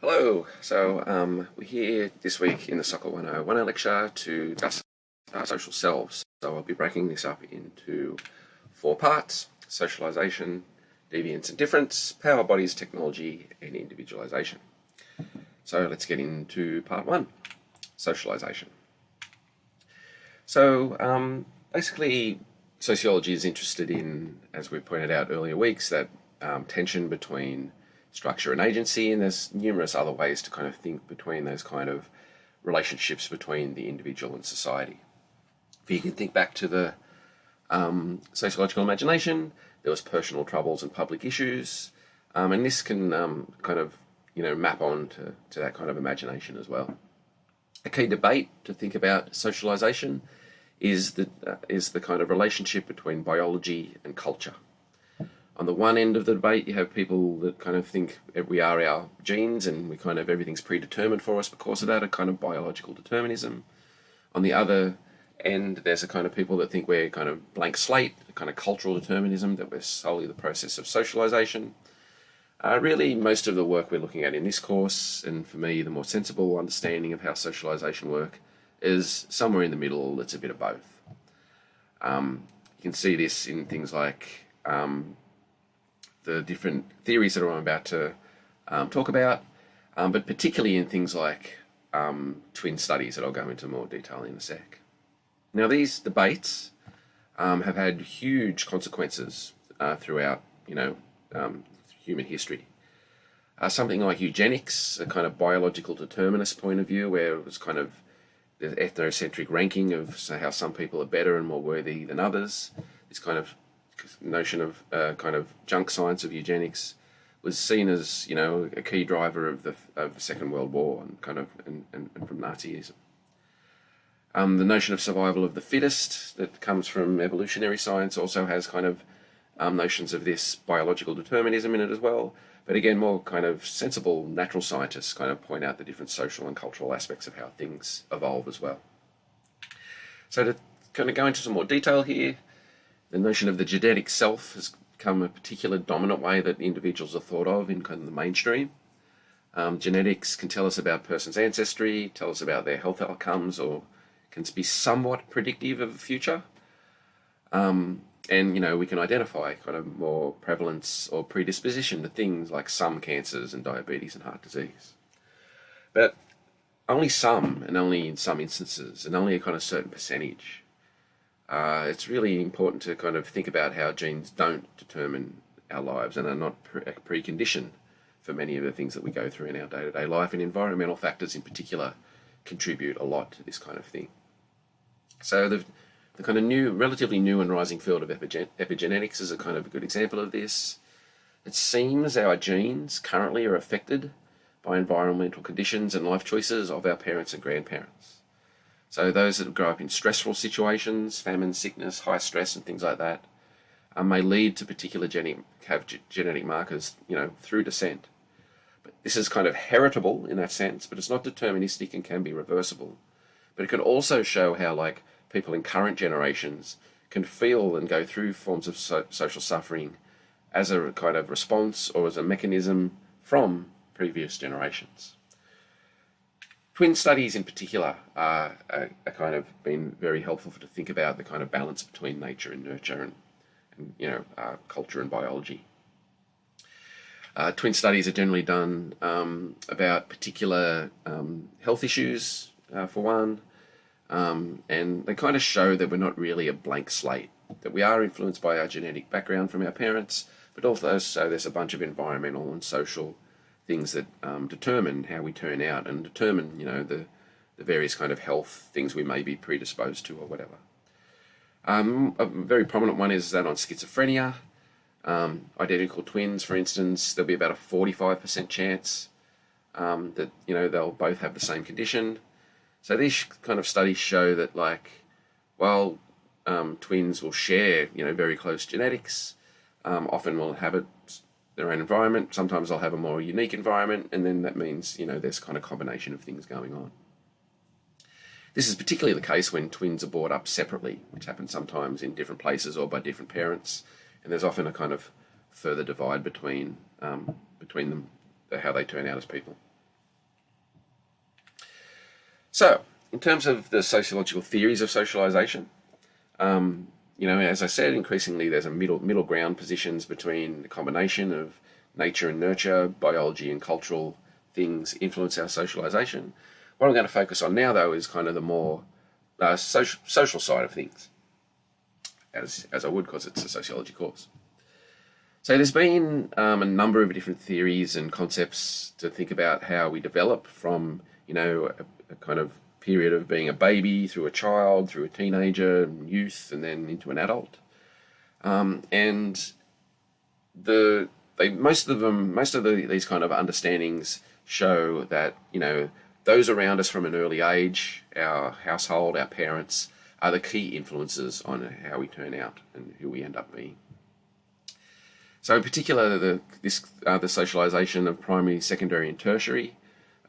Hello. We're here this week in the Soccer 101 lecture to discuss social selves. So I'll be breaking this up into 4 parts: socialization, deviance and difference, power, bodies, technology, and individualization. So let's get into part 1, socialization. Basically, sociology is interested in, as we pointed out earlier weeks, that tension between structure and agency, and there's numerous other ways to kind of think between those kind of relationships between the individual and society. If you can think back to the sociological imagination, there was personal troubles and public issues, and this can map on to that kind of imagination as well. A key debate to think about socialization is the kind of relationship between biology and culture. On the one end of the debate, you have people that kind of think we are our genes and we kind of everything's predetermined for us because of that, a kind of biological determinism. On the other end, there's a kind of people that think we're kind of blank slate, a kind of cultural determinism, that we're solely the process of socialization. Really, most of the work we're looking at in this course, and for me, the more sensible understanding of how socialization work, is somewhere in the middle. That's a bit of both. You can see this in things like the different theories that I'm about to talk about, but particularly in things like twin studies that I'll go into more detail in a sec. Now, these debates have had huge consequences throughout, human history. Something like eugenics, a kind of biological determinist point of view, where it was kind of the ethnocentric ranking of how some people are better and more worthy than others. This kind of notion of kind of junk science of eugenics was seen as a key driver of the Second World War and from Nazism. The notion of survival of the fittest that comes from evolutionary science also has kind of notions of this biological determinism in it as well. But again, more kind of sensible natural scientists kind of point out the different social and cultural aspects of how things evolve as well. So to kind of go into some more detail here, the notion of the genetic self has become a particular dominant way that individuals are thought of in kind of the mainstream. Genetics can tell us about a person's ancestry, tell us about their health outcomes, or can be somewhat predictive of the future. And we can identify kind of more prevalence or predisposition to things like some cancers and diabetes and heart disease. But only some, and only in some instances, and only a kind of certain percentage. It's really important to kind of think about how genes don't determine our lives and are not a precondition for many of the things that we go through in our day-to-day life, and environmental factors in particular contribute a lot to this kind of thing. So the kind of relatively new and rising field of epigenetics is a kind of a good example of this. It seems our genes currently are affected by environmental conditions and life choices of our parents and grandparents. So those that grow up in stressful situations, famine, sickness, high stress and things like that, may lead to particular genetic markers, through descent. But this is kind of heritable in that sense, but it's not deterministic and can be reversible. But it can also show how, people in current generations can feel and go through forms of social suffering as a kind of response or as a mechanism from previous generations. Twin studies in particular are kind of been very helpful to think about the kind of balance between nature and nurture and culture and biology. Twin studies are generally done about particular health issues, for one, and they kind of show that we're not really a blank slate, that we are influenced by our genetic background from our parents, but also so there's a bunch of environmental and social things that determine how we turn out and determine, the various kind of health things we may be predisposed to or whatever. A very prominent one is that on schizophrenia. Identical twins, for instance, there'll be about a 45% chance that, they'll both have the same condition. So these kind of studies show that, while twins will share, very close genetics, often will have their own environment. Sometimes they'll have a more unique environment, and then that means, there's kind of combination of things going on. This is particularly the case when twins are brought up separately, which happens sometimes in different places or by different parents, and there's often a kind of further divide between them, how they turn out as people. So, in terms of the sociological theories of socialization, as I said, increasingly there's a middle ground positions between the combination of nature and nurture, biology and cultural things influence our socialization. What I'm going to focus on now, though, is kind of the more social side of things, as I would, because it's a sociology course. So there's been a number of different theories and concepts to think about how we develop from, a kind of period of being a baby through a child, through a teenager, youth, and then into an adult. Most of these kind of understandings show that, those around us from an early age, our household, our parents, are the key influences on how we turn out and who we end up being. So in particular, the socialization of primary, secondary and tertiary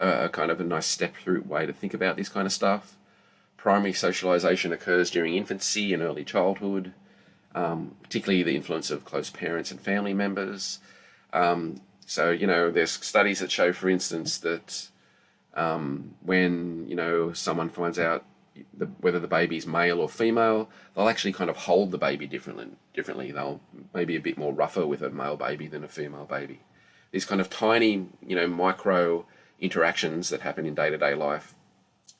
are kind of a nice step-through way to think about this kind of stuff. Primary socialization occurs during infancy and early childhood, particularly the influence of close parents and family members. There's studies that show, for instance, that when, someone finds out whether the baby's male or female, they'll actually kind of hold the baby differently. They'll maybe a bit more rougher with a male baby than a female baby. These kind of tiny, micro interactions that happen in day-to-day life,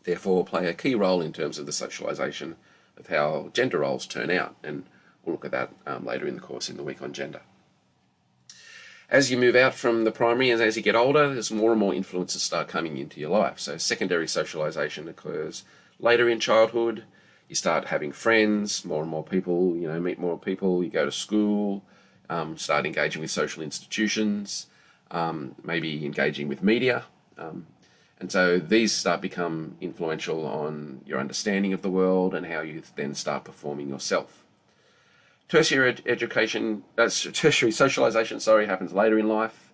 therefore play a key role in terms of the socialization of how gender roles turn out. And we'll look at that later in the course in the week on gender. As you move out from the primary and as you get older, there's more and more influences start coming into your life. So secondary socialization occurs later in childhood. You start having friends, more and more people, meet more people, you go to school, start engaging with social institutions, maybe engaging with media. And so these start become influential on your understanding of the world and how you then start performing yourself. Tertiary socialization, happens later in life,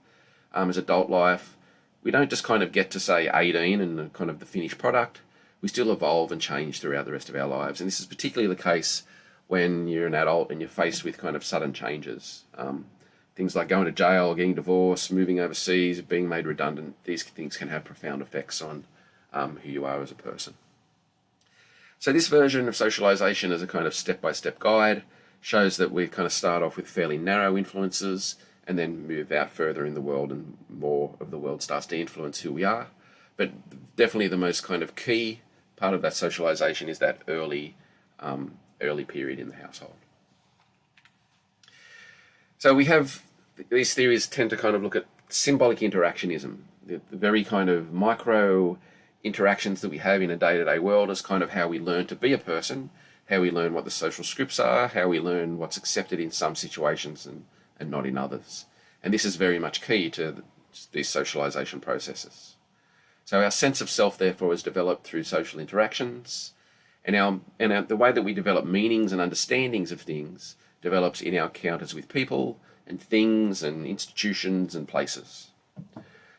as adult life. We don't just kind of get to say 18 and kind of the finished product. We still evolve and change throughout the rest of our lives. And this is particularly the case when you're an adult and you're faced with kind of sudden changes. Things like going to jail, getting divorced, moving overseas, being made redundant. These things can have profound effects on who you are as a person. So this version of socialization as a kind of step-by-step guide shows that we kind of start off with fairly narrow influences and then move out further in the world and more of the world starts to influence who we are. But definitely the most kind of key part of that socialization is that early period in the household. So we have, these theories tend to kind of look at symbolic interactionism, the very kind of micro interactions that we have in a day-to-day world as kind of how we learn to be a person, how we learn what the social scripts are, how we learn what's accepted in some situations and not in others. And this is very much key to these socialization processes. So our sense of self, therefore, is developed through social interactions, and the way that we develop meanings and understandings of things develops in our encounters with people and things and institutions and places.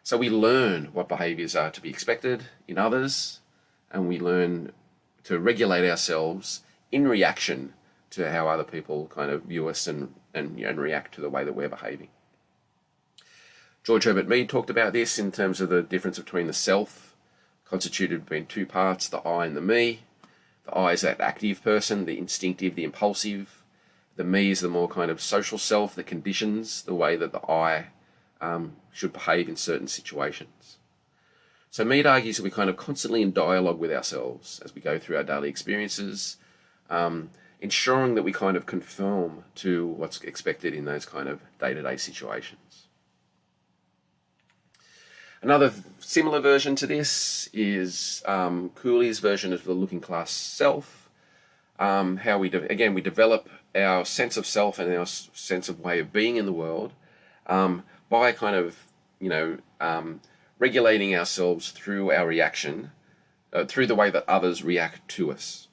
So we learn what behaviours are to be expected in others, and we learn to regulate ourselves in reaction to how other people kind of view us and react to the way that we're behaving. George Herbert Mead talked about this in terms of the difference between the self, constituted between two parts, the I and the me. The I is that active person, the instinctive, the impulsive. The me is the more kind of social self that conditions the way that the I should behave in certain situations. So Mead argues that we're kind of constantly in dialogue with ourselves as we go through our daily experiences, ensuring that we kind of conform to what's expected in those kind of day-to-day situations. Another similar version to this is Cooley's version of the looking glass self. How we develop our sense of self and our sense of way of being in the world by kind of regulating ourselves through our reaction, through the way that others react to us.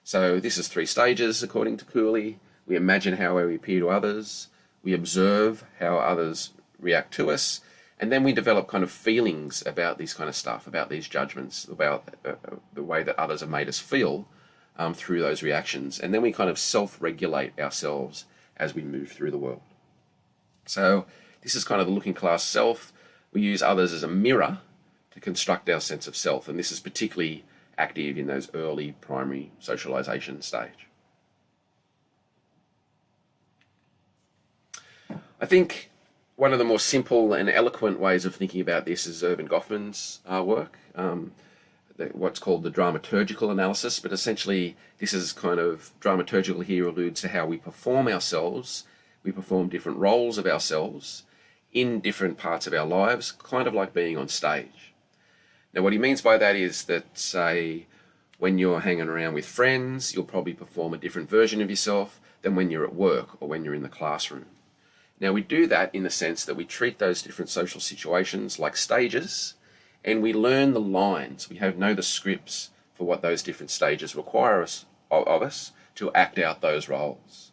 So this is 3 stages according to Cooley. We imagine how we appear to others, we observe how others react to us, and then we develop kind of feelings about this kind of stuff, about these judgments, about the way that others have made us feel through those reactions. And then we kind of self-regulate ourselves as we move through the world. So this is kind of the looking glass self. We use others as a mirror to construct our sense of self. And this is particularly active in those early primary socialization stage. I think one of the more simple and eloquent ways of thinking about this is Irving Goffman's work, what's called the dramaturgical analysis, but essentially this is kind of, dramaturgical here alludes to how we perform ourselves. We perform different roles of ourselves in different parts of our lives, kind of like being on stage. Now what he means by that is that, say, when you're hanging around with friends, you'll probably perform a different version of yourself than when you're at work or when you're in the classroom. Now we do that in the sense that we treat those different social situations like stages, and we learn the lines. We know the scripts for what those different stages require of us to act out those roles.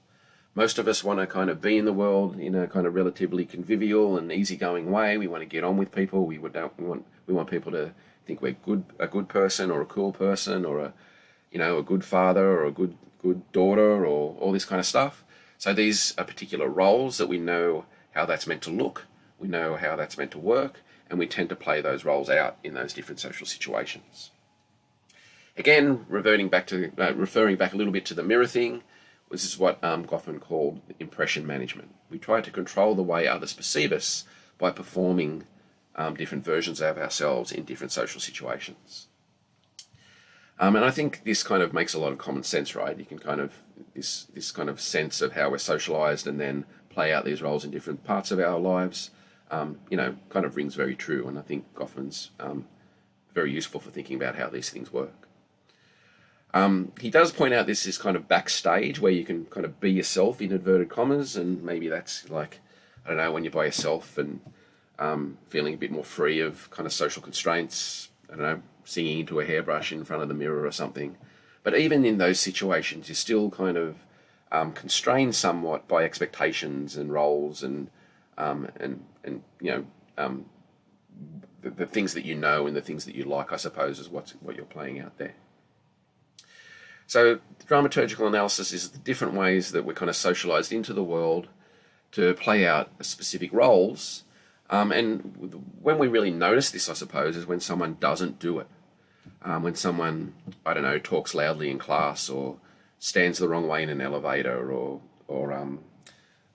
Most of us want to kind of be in the world in a kind of relatively convivial and easygoing way. We want to get on with people. We want people to think we're a good person or a cool person or a good father or a good daughter or all this kind of stuff. So these are particular roles that we know how that's meant to look, we know how that's meant to work, and we tend to play those roles out in those different social situations. Again, referring back a little bit to the mirror thing, this is what Goffman called impression management. We try to control the way others perceive us by performing different versions of ourselves in different social situations. And I think this kind of makes a lot of common sense, right? You can kind of, this kind of sense of how we're socialized and then play out these roles in different parts of our lives, kind of rings very true. And I think Goffman's very useful for thinking about how these things work. He does point out this is kind of backstage where you can kind of be yourself in inverted commas, and maybe that's like, I don't know, when you're by yourself and feeling a bit more free of kind of social constraints, I don't know, singing into a hairbrush in front of the mirror or something. But even in those situations, you're still kind of constrained somewhat by expectations and roles and the things that you know and the things that you like, I suppose, is what you're playing out there. So dramaturgical analysis is the different ways that we're kind of socialized into the world to play out specific roles. And when we really notice this, I suppose, is when someone doesn't do it. When someone, I don't know, talks loudly in class or stands the wrong way in an elevator or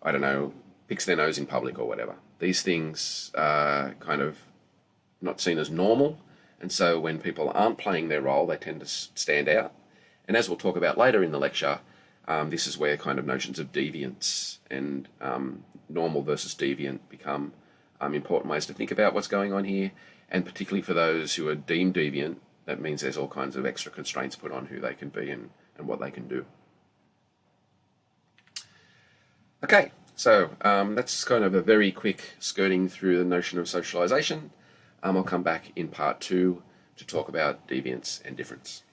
I don't know, picks their nose in public or whatever. These things are kind of not seen as normal. And so when people aren't playing their role, they tend to stand out. And as we'll talk about later in the lecture, this is where kind of notions of deviance and normal versus deviant become important ways to think about what's going on here. And particularly for those who are deemed deviant, that means there's all kinds of extra constraints put on who they can be and what they can do. Okay, so that's kind of a very quick skirting through the notion of socialization. I'll come back in part 2 to talk about deviance and difference.